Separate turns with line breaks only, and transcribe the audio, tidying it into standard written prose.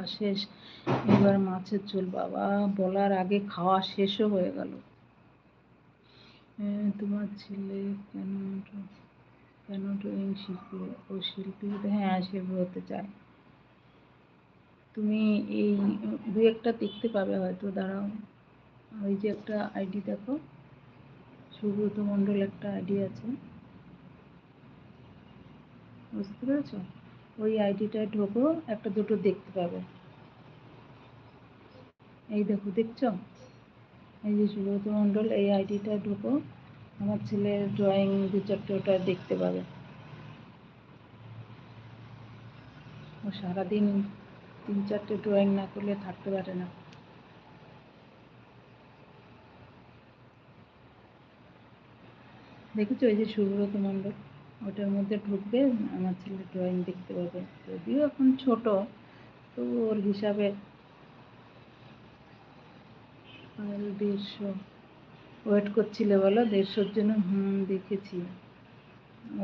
খাওয়া শেষ, এবার মাছের ঝোল। বাবা, বলার আগে খাওয়া শেষও হয়ে গেল। তোমার ছেলে কেন কেন ড্রয়িং শিখবে? ও শিল্পী? হ্যাঁ, সে হতে চায়। তুমি এই দু একটা দেখতে পাবে হয়তো, দাঁড়াও। ওই যে একটা আইডি দেখো, সুব্রত মণ্ডল একটা আইডি আছে, বুঝতে পেরেছো? ওই আইডিটায় ঢোকো, একটা দুটো দেখতে পাবে। এই দেখো, দেখছো? এই যে সুব্রত মণ্ডল, এই আইডিটায় ঢোকো, আমার ছেলের ড্রয়িং দু চারটে ওটা দেখতে পাবে। ও সারাদিন 3-4টে ড্রয়িং না করলে থাকতে পারে না। দেখেছো? এই যে সুব্রত মণ্ডল, ওটার মধ্যে ঢুকবে, আমার ছেলে ড্রয়িং দেখতে পাবে। যদিও এখন ছোট, তো ওর হিসাবে 150 ওয়েট করছিলে বলো 150-র জন্য? দেখেছি। ওই